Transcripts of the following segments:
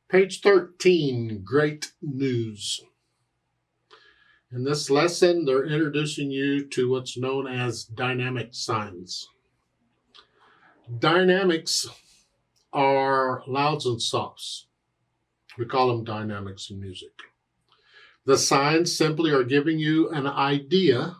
Page 13, great news. In this lesson, they're introducing you to what's known as dynamic signs. Dynamics are louds and softs. We call them dynamics in music. The signs simply are giving you an idea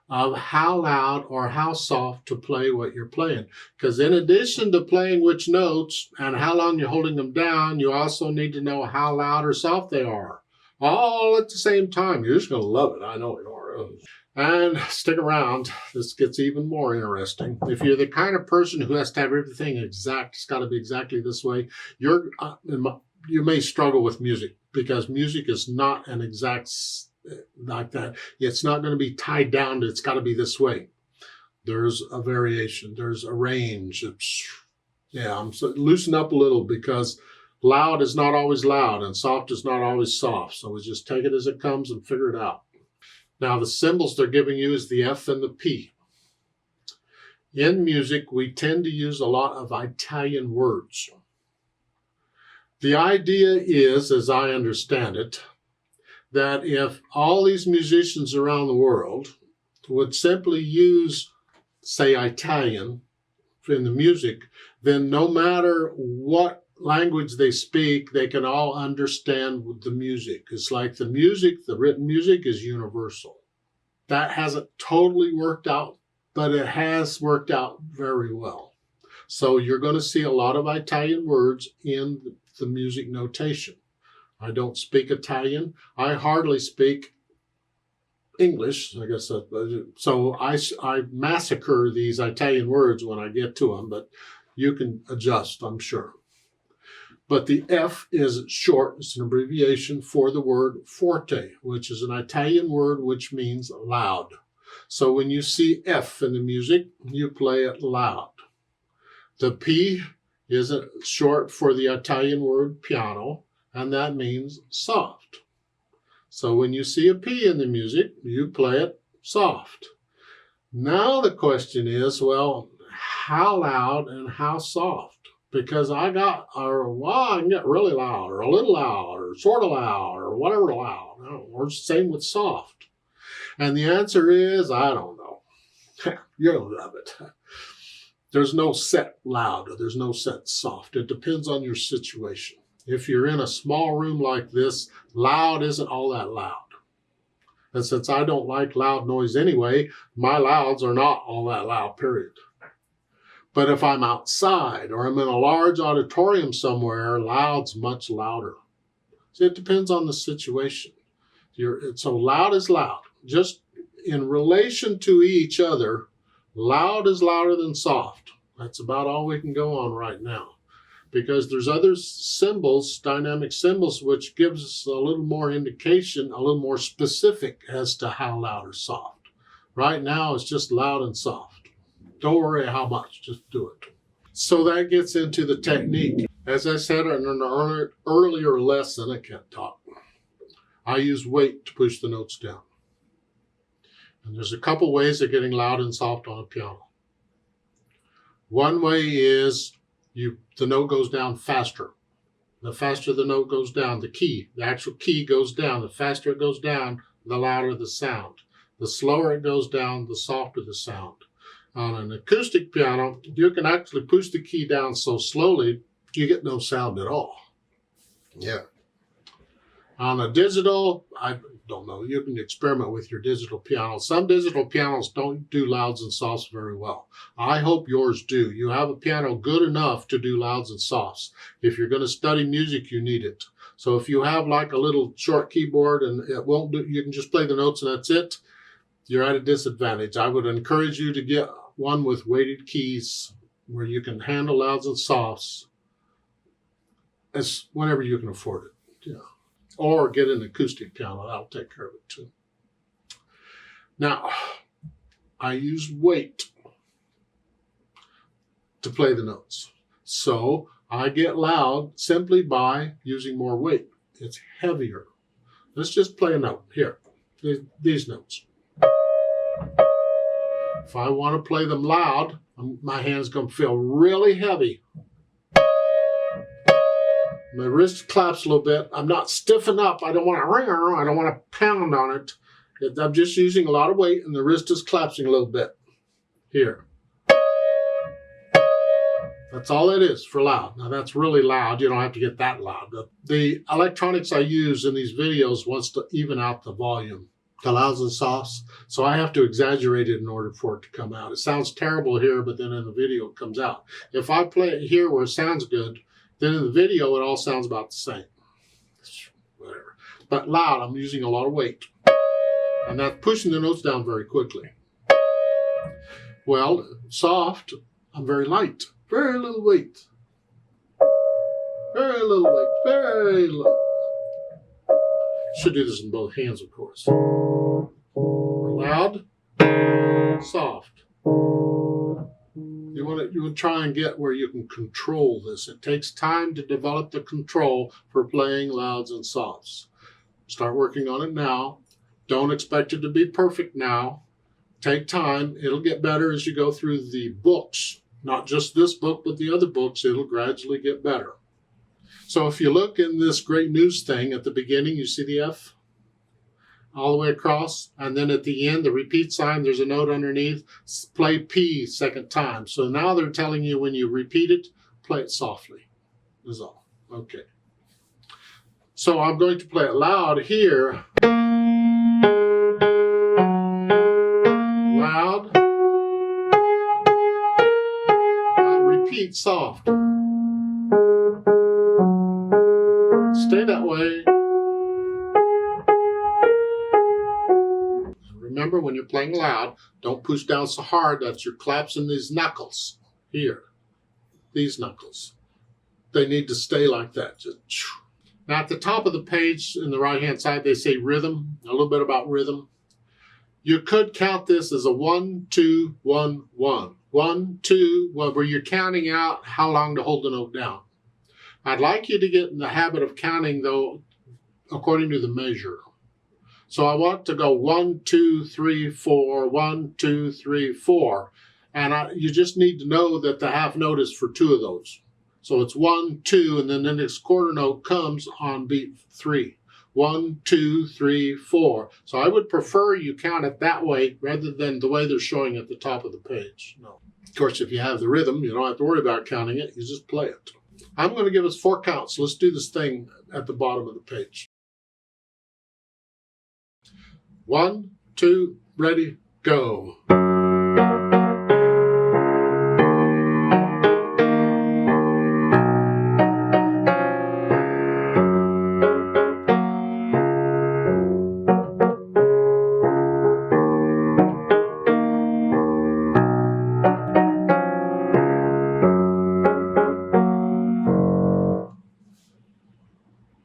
of how loud or how soft to play what you're playing. Because in addition to playing which notes and how long you're holding them down, you also need to know how loud or soft they are. All at the same time. You're just going to love it. I know you are. And stick around. This gets even more interesting. If you're the kind of person who has to have everything exact, it's got to be exactly this way, you may struggle with music because music is not an exact like that. It's not going to be tied down to it's got to be this way. There's a variation. There's a range. Loosen up a little because loud is not always loud and soft is not always soft. So we just take it as it comes and figure it out. Now the symbols they're giving you is the F and the P. In music, we tend to use a lot of Italian words. The idea is, as I understand it, that if all these musicians around the world would simply use, say, Italian in the music, then no matter what language they speak, they can all understand the music. It's like the music, the written music is universal. That hasn't totally worked out, but it has worked out very well. So you're going to see a lot of Italian words in the music notation. I don't speak Italian. I hardly speak English, I guess. So I massacre these Italian words when I get to them, but you can adjust, I'm sure. But the F is short. It's an abbreviation for the word forte, which is an Italian word which means loud. So when you see F in the music, you play it loud. The P is short for the Italian word piano, and that means soft. So when you see a P in the music, you play it soft. Now the question is, well, how loud and how soft? Because I can get really loud, or a little loud, or sort of loud, or whatever loud. Or same with soft. And the answer is, I don't know. You'll love it. There's no set loud, or there's no set soft. It depends on your situation. If you're in a small room like this, loud isn't all that loud. And since I don't like loud noise anyway, my louds are not all that loud, period. But if I'm outside or I'm in a large auditorium somewhere, loud's much louder. So it depends on the situation. So loud is loud. Just in relation to each other, loud is louder than soft. That's about all we can go on right now. Because there's other symbols, dynamic symbols, which gives us a little more indication, a little more specific as to how loud or soft. Right now, it's just loud and soft. Don't worry how much, just do it. So that gets into the technique. As I said in an earlier lesson, I can't talk. I use weight to push the notes down. And there's a couple ways of getting loud and soft on a piano. One way is the note goes down faster. The faster the note goes down, the actual key goes down. The faster it goes down, the louder the sound. The slower it goes down, the softer the sound. On an acoustic piano, you can actually push the key down so slowly, you get no sound at all. Yeah. On a digital, I don't know, you can experiment with your digital piano. Some digital pianos don't do louds and softs very well. I hope yours do. You have a piano good enough to do louds and softs. If you're going to study music, you need it. So if you have like a little short keyboard and it won't do, you can just play the notes and that's it, you're at a disadvantage. I would encourage you to get one with weighted keys where you can handle louds and softs as whenever you can afford it. Yeah. Or get an acoustic piano. That'll take care of it too. Now, I use weight to play the notes. So I get loud simply by using more weight. It's heavier. Let's just play a note. Here, these notes. If I want to play them loud, my hand's going to feel really heavy. My wrist claps a little bit. I'm not stiffing up. I don't want to ring. I don't want to pound on it. I'm just using a lot of weight, and the wrist is collapsing a little bit. Here. That's all it is for loud. Now that's really loud. You don't have to get that loud. But the electronics I use in these videos wants to even out the volume, the louds and softs. So I have to exaggerate it in order for it to come out. It sounds terrible here, but then in the video it comes out. If I play it here where it sounds good, then in the video it all sounds about the same. Whatever. But loud, I'm using a lot of weight. And that's pushing the notes down very quickly. Well, soft, I'm very light. Very little weight. Very little weight. Very low. Should do this in both hands, of course. Loud, soft. You want to try and get where you can control this. It takes time to develop the control for playing louds and softs. Start working on it now. Don't expect it to be perfect now. Take time. It'll get better as you go through the books. Not just this book, but the other books. It'll gradually get better. So if you look in this great news thing at the beginning, you see the F all the way across. And then at the end, the repeat sign, there's a note underneath. Play P second time. So now they're telling you when you repeat it, play it softly. Is all. Okay. So I'm going to play it loud here. Loud. Repeat soft. Stay that way. Remember, when you're playing loud, don't push down so hard that you're collapsing these knuckles here. These knuckles. They need to stay like that. Just. Now at the top of the page in the right-hand side, they say rhythm. A little bit about rhythm. You could count this as a 1, 2, 1, 1. 1, 2, where you're counting out how long to hold the note down. I'd like you to get in the habit of counting, though, according to the measure. So I want to go 1, 2, 3, 4, 1, 2, 3, 4. And you just need to know that the half note is for 2 of those. So it's 1, 2, and then the next quarter note comes on beat 3. 1, 2, 3, 4. So I would prefer you count it that way rather than the way they're showing at the top of the page. No. Of course, if you have the rhythm, you don't have to worry about counting it. You just play it. I'm going to give us 4 counts. Let's do this thing at the bottom of the page. 1, 2, ready, go.